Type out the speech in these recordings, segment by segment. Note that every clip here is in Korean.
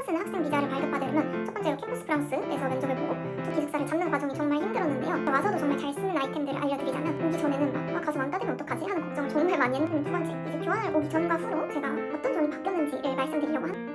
프랑스는 학생 비자를 발급받으려면 첫 번째로 캠퍼스 프랑스에서 면접을 보고 또 기숙사를 잡는 과정이 정말 힘들었는데요. 와서도 정말 잘 쓰는 아이템들을 알려드리자면 오기 전에는 막 가서 왕따되면 어떡하지 하는 걱정을 정말 많이 했는데 두 번째, 이제 교환을 오기 전과 후로 제가 어떤 점이 바뀌었는지를 말씀드리려고 합니다.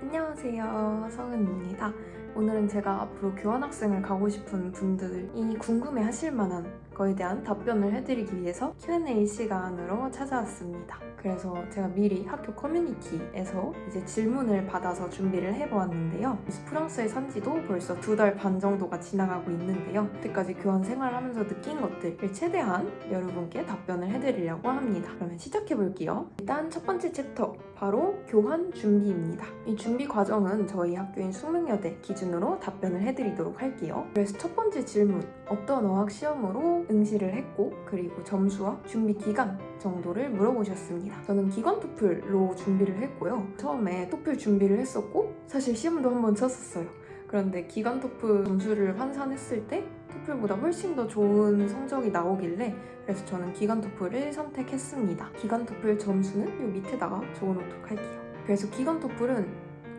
안녕하세요, 성은입니다. 오늘은 제가 앞으로 교환학생을 가고 싶은 분들이 궁금해 하실 만한 거에 대한 답변을 해드리기 위해서 Q&A 시간으로 찾아왔습니다. 그래서 제가 미리 학교 커뮤니티에서 이제 질문을 받아서 준비를 해보았는데요. 프랑스에 산 지도 벌써 2달 반 정도가 지나가고 있는데요. 그때까지 교환 생활하면서 느낀 것들을 최대한 여러분께 답변을 해드리려고 합니다. 그러면 시작해볼게요. 일단 첫 번째 챕터, 바로 교환 준비입니다. 이 준비 과정은 저희 학교인 숙명여대 기준으로 답변을 해드리도록 할게요. 그래서 첫 번째 질문, 어떤 어학 시험으로 응시를 했고 그리고 점수와 준비 기간 정도를 물어보셨습니다. 저는 기관 토플로 준비를 했고요. 처음에 토플 준비를 했었고 사실 시험도 한번 쳤었어요. 그런데 기관 토플 점수를 환산했을 때 토플보다 훨씬 더 좋은 성적이 나오길래 그래서 저는 기관 토플을 선택했습니다. 기관 토플 점수는 이 밑에다가 적어놓도록 할게요. 그래서 기관 토플은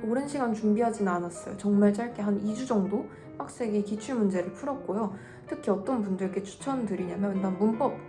오랜 시간 준비하지는 않았어요. 정말 짧게 한 2주 정도 빡세게 기출문제를 풀었고요. 특히 어떤 분들께 추천드리냐면 난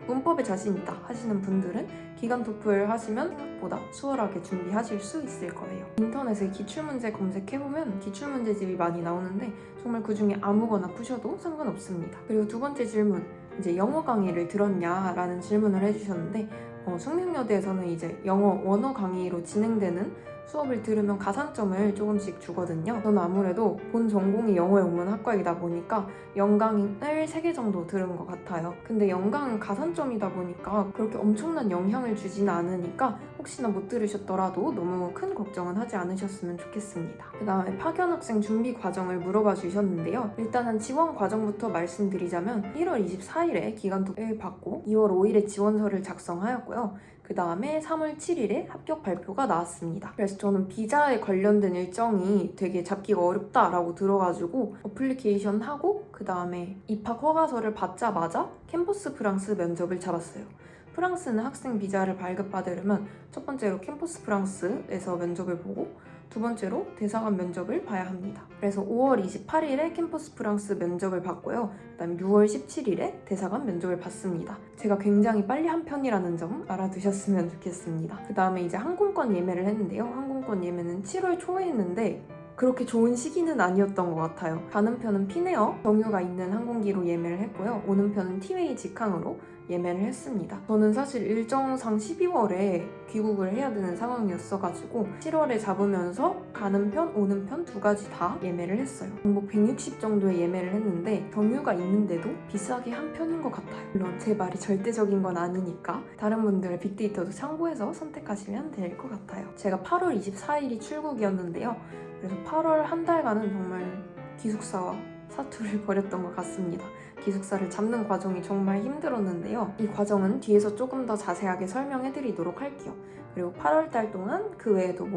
문법에 자신 있다 하시는 분들은 기간 토플 하시면 생각보다 수월하게 준비하실 수 있을 거예요. 인터넷에 기출문제 검색해보면 기출문제집이 많이 나오는데 정말 그 중에 아무거나 푸셔도 상관없습니다. 그리고 두 번째 질문, 이제 영어 강의를 들었냐 라는 질문을 해주셨는데 숙명여대에서는 이제 영어 원어 강의로 진행되는 수업을 들으면 가산점을 조금씩 주거든요. 저는 아무래도 본 전공이 영어영문학과이다 보니까 연강을 3개 정도 들은 것 같아요. 근데 연강은 가산점이다 보니까 그렇게 엄청난 영향을 주지는 않으니까 혹시나 못 들으셨더라도 너무 큰 걱정은 하지 않으셨으면 좋겠습니다. 그 다음에 파견학생 준비 과정을 물어봐 주셨는데요. 일단은 지원 과정부터 말씀드리자면 1월 24일에 기간 토플을 받고 2월 5일에 지원서를 작성하였고요. 그 다음에 3월 7일에 합격 발표가 나왔습니다. 그래서 저는 비자에 관련된 일정이 되게 잡기가 어렵다라고 들어가지고 어플리케이션 하고 그 다음에 입학 허가서를 받자마자 캠퍼스 프랑스 면접을 잡았어요. 프랑스는 학생 비자를 발급받으려면 첫 번째로 캠퍼스 프랑스에서 면접을 보고 두 번째로 대사관 면접을 봐야 합니다. 그래서 5월 28일에 캠퍼스 프랑스 면접을 봤고요. 그다음에 6월 17일에 대사관 면접을 봤습니다. 제가 굉장히 빨리 한 편이라는 점 알아두셨으면 좋겠습니다. 그 다음에 이제 항공권 예매를 했는데요. 항공권 예매는 7월 초에 했는데 그렇게 좋은 시기는 아니었던 것 같아요. 가는 편은 피네어 경유가 있는 항공기로 예매를 했고요. 오는 편은 티웨이 직항으로 예매를 했습니다. 저는 사실 일정상 12월에 귀국을 해야 되는 상황이었어가지고 7월에 잡으면서 가는 편, 오는 편 두 가지 다 예매를 했어요. 정복 160 정도의 예매를 했는데 경유가 있는데도 비싸게 한 편인 것 같아요. 물론 제 말이 절대적인 건 아니니까 다른 분들의 빅데이터도 참고해서 선택하시면 될 것 같아요. 제가 8월 24일이 출국이었는데요. 그래서 8월 한 달간은 정말 기숙사와 사투를 벌였던 것 같습니다. 기숙사를 잡는 과정이 정말 힘들었는데요. 이 과정은 뒤에서 조금 더 자세하게 설명해드리도록 할게요. 그리고 8월 달 동안 그 외에도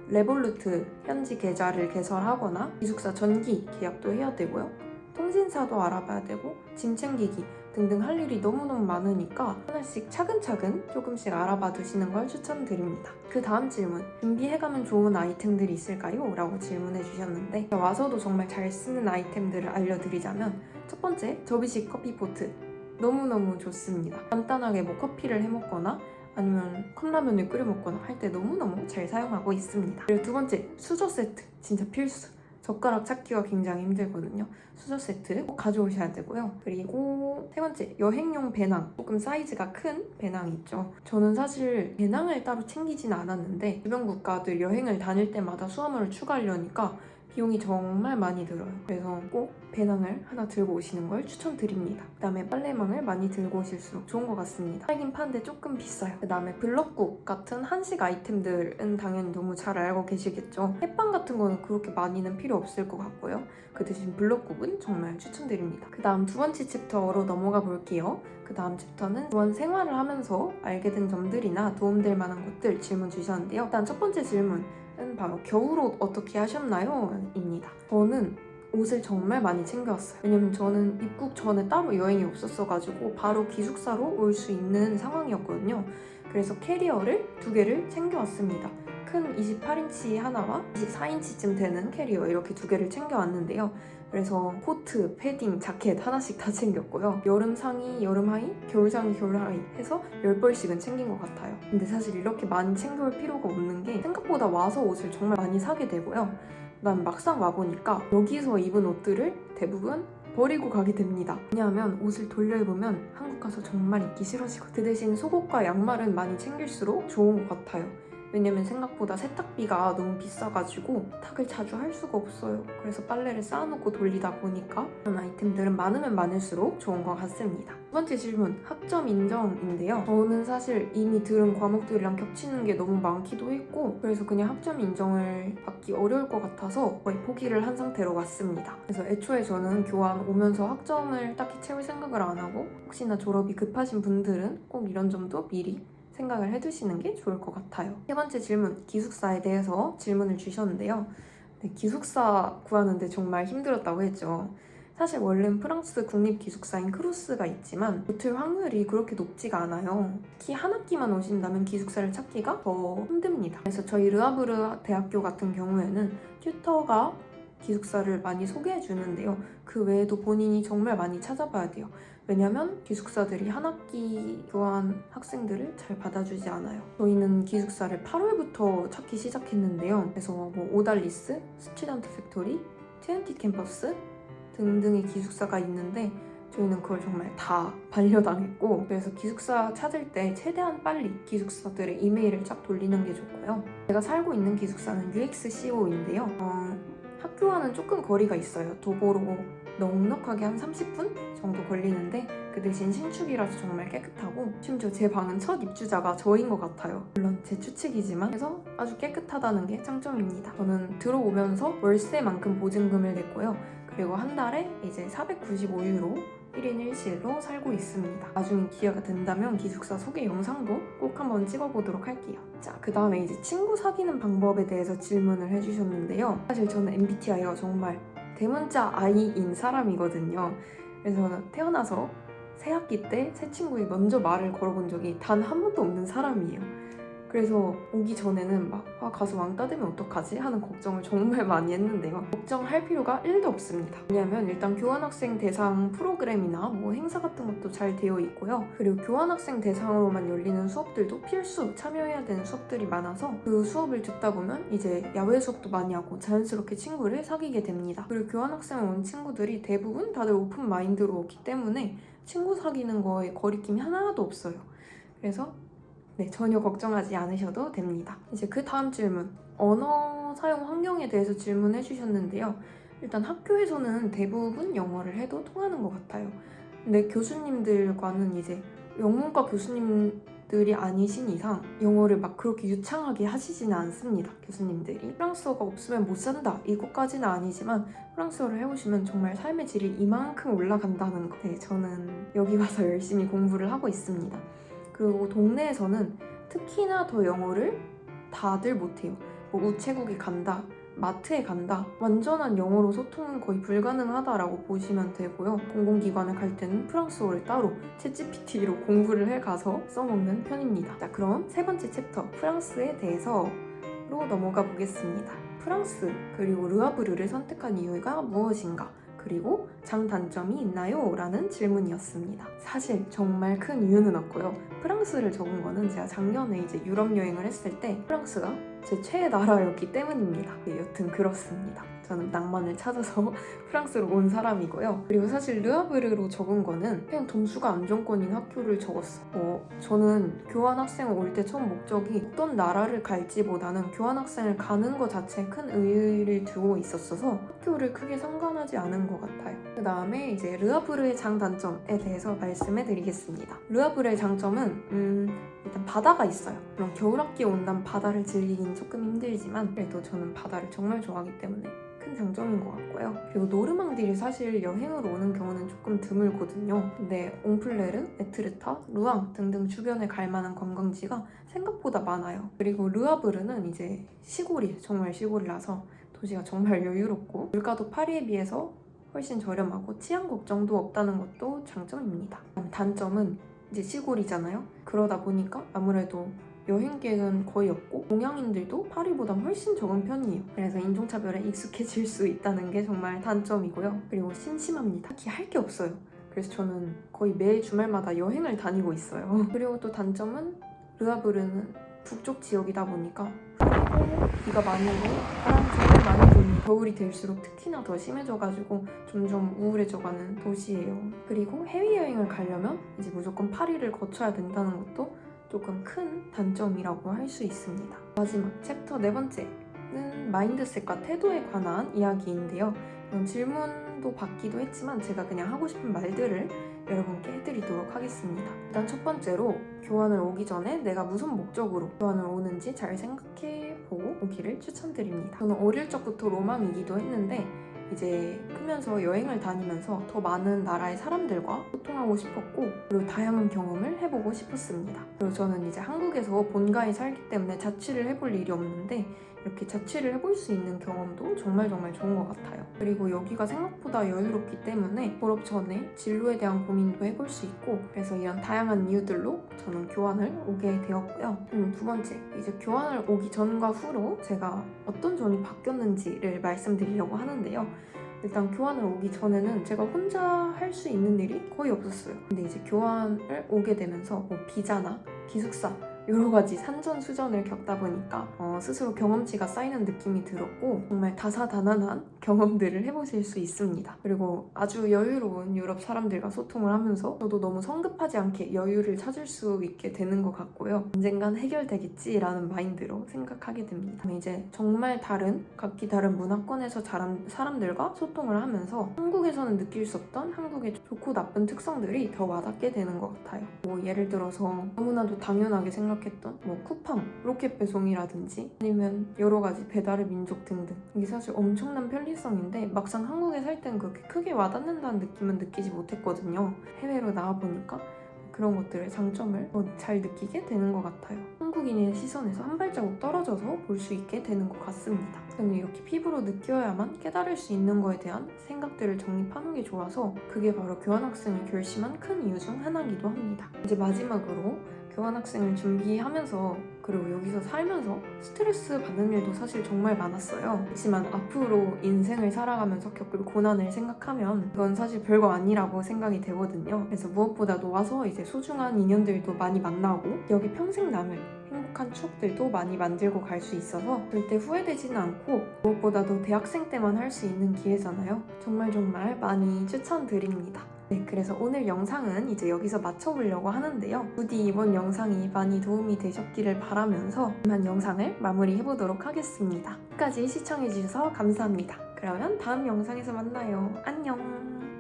레볼루트 현지 계좌를 개설하거나 기숙사 전기 계약도 해야 되고요. 통신사도 알아봐야 되고 짐 챙기기 등등 할 일이 너무너무 많으니까 하나씩 차근차근 조금씩 알아봐 두시는 걸 추천드립니다. 그 다음 질문, 준비해가면 좋은 아이템들이 있을까요? 라고 질문해 주셨는데 와서도 정말 잘 쓰는 아이템들을 알려드리자면 첫 번째, 접이식 커피포트 너무너무 좋습니다. 간단하게 커피를 해먹거나 아니면 컵라면을 끓여 먹거나 할 때 너무너무 잘 사용하고 있습니다. 그리고 두 번째, 수저 세트 진짜 필수. 젓가락 찾기가 굉장히 힘들거든요. 수저 세트 꼭 가져오셔야 되고요. 그리고 세 번째, 여행용 배낭. 조금 사이즈가 큰 배낭 있죠. 저는 사실 배낭을 따로 챙기진 않았는데 주변 국가들 여행을 다닐 때마다 수화물을 추가하려니까 비용이 정말 많이 들어요. 그래서 꼭 배낭을 하나 들고 오시는 걸 추천드립니다. 그 다음에 빨래망을 많이 들고 오실수록 좋은 것 같습니다. 팔긴 파는데 조금 비싸요. 그 다음에 블럭국 같은 한식 아이템들은 당연히 너무 잘 알고 계시겠죠. 햇반 같은 거는 그렇게 많이는 필요 없을 것 같고요. 그 대신 블럭국은 정말 추천드립니다. 그 다음 두 번째 챕터로 넘어가 볼게요. 그 다음 챕터는 교환 생활을 하면서 알게 된 점들이나 도움될 만한 것들 질문 주셨는데요. 일단 첫 번째 질문 바로 겨울옷 어떻게 하셨나요? 입니다. 저는 옷을 정말 많이 챙겨왔어요. 왜냐면 저는 입국 전에 따로 여행이 없었어가지고 바로 기숙사로 올 수 있는 상황이었거든요. 그래서 캐리어를 2개를 챙겨왔습니다. 큰 28인치 하나와 24인치쯤 되는 캐리어 이렇게 두 개를 챙겨왔는데요. 그래서 코트, 패딩, 자켓 하나씩 다 챙겼고요. 여름 상의, 여름 하의, 겨울 상의, 겨울 하의 해서 10벌씩은 챙긴 것 같아요. 근데 사실 이렇게 많이 챙겨올 필요가 없는 게 생각보다 와서 옷을 정말 많이 사게 되고요. 난 막상 와보니까 여기서 입은 옷들을 대부분 버리고 가게 됩니다. 왜냐하면 옷을 돌려 입으면 한국 가서 정말 입기 싫어지거든요. 그 대신 속옷과 양말은 많이 챙길수록 좋은 것 같아요. 왜냐면 생각보다 세탁비가 너무 비싸가지고 탁을 자주 할 수가 없어요. 그래서 빨래를 쌓아놓고 돌리다 보니까 이런 아이템들은 많으면 많을수록 좋은 것 같습니다. 두 번째 질문, 학점 인정인데요. 저는 사실 이미 들은 과목들이랑 겹치는 게 너무 많기도 했고 그래서 그냥 학점 인정을 받기 어려울 것 같아서 거의 포기를 한 상태로 왔습니다. 그래서 애초에 저는 교환 오면서 학점을 딱히 채울 생각을 안 하고 혹시나 졸업이 급하신 분들은 꼭 이런 점도 미리 생각을 해두시는 게 좋을 것 같아요. 세 번째 질문, 기숙사에 대해서 질문을 주셨는데요. 네, 기숙사 구하는데 정말 힘들었다고 했죠. 사실 원래는 프랑스 국립 기숙사인 크루스가 있지만 붙을 확률이 그렇게 높지가 않아요. 특히 한 학기만 오신다면 기숙사를 찾기가 더 힘듭니다. 그래서 저희 르아브르 대학교 같은 경우에는 튜터가 기숙사를 많이 소개해 주는데요. 그 외에도 본인이 정말 많이 찾아봐야 돼요. 왜냐면 기숙사들이 한 학기 교환 학생들을 잘 받아주지 않아요. 저희는 기숙사를 8월부터 찾기 시작했는데요. 그래서 뭐 오달리스, 스튜던트 팩토리, TNT 캠퍼스 등등의 기숙사가 있는데 저희는 그걸 정말 다 반려당했고 그래서 기숙사 찾을 때 최대한 빨리 기숙사들의 이메일을 쫙 돌리는 게 좋고요. 제가 살고 있는 기숙사는 UXCO인데요. 학교와는 조금 거리가 있어요. 도보로 넉넉하게 한 30분 정도 걸리는데 그 대신 신축이라서 정말 깨끗하고 심지어 제 방은 첫 입주자가 저인 것 같아요. 물론 제 추측이지만 그래서 아주 깨끗하다는 게 장점입니다. 저는 들어오면서 월세만큼 보증금을 냈고요. 그리고 한 달에 이제 495유로 1인 1실로 살고 있습니다. 나중에 기회가 된다면 기숙사 소개 영상도 꼭 한번 찍어보도록 할게요. 자, 그 다음에 이제 친구 사귀는 방법에 대해서 질문을 해주셨는데요. 사실 저는 MBTI가 정말 대문자 I인 사람이거든요. 그래서 태어나서 새 학기 때 새 친구에 먼저 말을 걸어본 적이 단 한 번도 없는 사람이에요. 그래서 오기 전에는 막 가서 왕따 되면 어떡하지? 하는 걱정을 정말 많이 했는데요. 걱정할 필요가 1도 없습니다. 왜냐면 일단 교환학생 대상 프로그램이나 뭐 행사 같은 것도 잘 되어 있고요. 그리고 교환학생 대상으로만 열리는 수업들도 필수 참여해야 되는 수업들이 많아서 그 수업을 듣다 보면 이제 야외 수업도 많이 하고 자연스럽게 친구를 사귀게 됩니다. 그리고 교환학생을 온 친구들이 대부분 다들 오픈 마인드로 오기 때문에 친구 사귀는 거에 거리낌이 하나도 없어요. 그래서 네, 전혀 걱정하지 않으셔도 됩니다. 이제 그 다음 질문, 언어 사용 환경에 대해서 질문해 주셨는데요. 일단 학교에서는 대부분 영어를 해도 통하는 것 같아요. 근데 교수님들과는 이제 영문과 교수님들이 아니신 이상 영어를 막 그렇게 유창하게 하시지는 않습니다. 교수님들이 프랑스어가 없으면 못 산다 이것까지는 아니지만 프랑스어를 해오시면 정말 삶의 질이 이만큼 올라간다는 거. 네, 저는 여기 와서 열심히 공부를 하고 있습니다. 그리고 동네에서는 특히나 더 영어를 다들 못해요. 뭐 우체국에 간다, 마트에 간다, 완전한 영어로 소통은 거의 불가능하다라고 보시면 되고요. 공공기관에 갈 때는 프랑스어를 따로 챗GPT로 공부를 해가서 써먹는 편입니다. 자, 그럼 세 번째 챕터 프랑스에 대해서로 넘어가 보겠습니다. 프랑스 그리고 르아브르를 선택한 이유가 무엇인가? 그리고 장단점이 있나요? 라는 질문이었습니다. 사실 정말 큰 이유는 없고요. 프랑스를 적은 거는 제가 작년에 이제 유럽 여행을 했을 때 프랑스가 제 최애 나라였기 때문입니다. 네, 여튼 그렇습니다. 저는 낭만을 찾아서 프랑스로 온 사람이고요. 그리고 사실 르아브르로 적은 거는 그냥 점수가 안정권인 학교를 적었어요. 저는 교환학생을 올 때 처음 목적이 어떤 나라를 갈지보다는 교환학생을 가는 것 자체에 큰 의의를 두고 있었어서 학교를 크게 상관하지 않은 것 같아요. 그 다음에 이제 르아브르의 장단점에 대해서 말씀해 드리겠습니다. 르아브르의 장점은 일단 바다가 있어요. 그럼 겨울학기에 온다면 바다를 즐기긴 조금 힘들지만 그래도 저는 바다를 정말 좋아하기 때문에 큰 장점인 것 같고요. 그리고 노르망디를 사실 여행으로 오는 경우는 조금 드물거든요. 근데 옹플레르, 에트르타, 루앙 등등 주변에 갈 만한 관광지가 생각보다 많아요. 그리고 르아브르는 이제 시골이 정말 시골이라서 도시가 정말 여유롭고 물가도 파리에 비해서 훨씬 저렴하고 치안 걱정도 없다는 것도 장점입니다. 단점은 이제 시골이잖아요. 그러다 보니까 아무래도 여행 계획은 거의 없고 동양인들도 파리보다 훨씬 적은 편이에요. 그래서 인종차별에 익숙해질 수 있다는 게 정말 단점이고요. 그리고 심심합니다. 딱히 할 게 없어요. 그래서 저는 거의 매 주말마다 여행을 다니고 있어요. 그리고 또 단점은 르아브르는 북쪽 지역이다 보니까 흐리고 비가 많이 오고 바람 정말 많이 부는 겨울이 될수록 특히나 더 심해져가지고 점점 우울해져가는 도시예요. 그리고 해외여행을 가려면 이제 무조건 파리를 거쳐야 된다는 것도 조금 큰 단점이라고 할 수 있습니다. 마지막 챕터 4번째는 마인드셋과 태도에 관한 이야기인데요. 이런 질문도 받기도 했지만 제가 그냥 하고 싶은 말들을 여러분께 해드리도록 하겠습니다. 일단 첫 번째로 교환을 오기 전에 내가 무슨 목적으로 교환을 오는지 잘 생각해보고 오기를 추천드립니다. 저는 어릴 적부터 로망이기도 했는데 이제 크면서 여행을 다니면서 더 많은 나라의 사람들과 소통하고 싶었고 그리고 다양한 경험을 해보고 싶었습니다. 그리고 저는 이제 한국에서 본가에 살기 때문에 자취를 해볼 일이 없는데 이렇게 자취를 해볼 수 있는 경험도 정말 좋은 것 같아요. 그리고 여기가 생각보다 여유롭기 때문에 졸업 전에 진로에 대한 고민도 해볼 수 있고 그래서 이런 다양한 이유들로 저는 교환을 오게 되었고요. 두 번째, 이제 교환을 오기 전과 후로 제가 어떤 점이 바뀌었는지를 말씀드리려고 하는데요. 일단 교환을 오기 전에는 제가 혼자 할 수 있는 일이 거의 없었어요. 근데 이제 교환을 오게 되면서 뭐 비자나 기숙사 여러 가지 산전수전을 겪다 보니까 스스로 경험치가 쌓이는 느낌이 들었고 정말 다사다난한 경험들을 해보실 수 있습니다. 그리고 아주 여유로운 유럽 사람들과 소통을 하면서 저도 너무 성급하지 않게 여유를 찾을 수 있게 되는 것 같고요. 언젠간 해결되겠지라는 마인드로 생각하게 됩니다. 이제 정말 각기 다른 문화권에서 자란 사람들과 소통을 하면서 한국에서는 느낄 수 없던 한국의 좋고 나쁜 특성들이 더 와닿게 되는 것 같아요. 뭐 예를 들어서 너무나도 당연하게 생각했던 뭐 쿠팡, 로켓 배송이라든지 아니면 여러 가지 배달의 민족 등등 이게 사실 엄청난 편리성인데 막상 한국에 살 땐 그렇게 크게 와닿는다는 느낌은 느끼지 못했거든요. 해외로 나와보니까 그런 것들의 장점을 더 잘 느끼게 되는 것 같아요. 한국인의 시선에서 한 발자국 떨어져서 볼 수 있게 되는 것 같습니다. 저는 이렇게 피부로 느껴야만 깨달을 수 있는 거에 대한 생각들을 정립하는 게 좋아서 그게 바로 교환학생을 결심한 큰 이유 중 하나이기도 합니다. 이제 마지막으로 교환학생을 준비하면서 그리고 여기서 살면서 스트레스 받는 일도 사실 정말 많았어요. 하지만 앞으로 인생을 살아가면서 겪을 고난을 생각하면 그건 사실 별거 아니라고 생각이 되거든요. 그래서 무엇보다도 와서 이제 소중한 인연들도 많이 만나고 여기 평생 남을 행복한 추억들도 많이 만들고 갈 수 있어서 절대 후회되지는 않고 무엇보다도 대학생 때만 할 수 있는 기회잖아요. 정말 많이 추천드립니다. 네, 그래서 오늘 영상은 이제 여기서 마쳐보려고 하는데요. 부디 이번 영상이 많이 도움이 되셨기를 바라면서 이만 영상을 마무리해보도록 하겠습니다. 끝까지 시청해주셔서 감사합니다. 그러면 다음 영상에서 만나요. 안녕!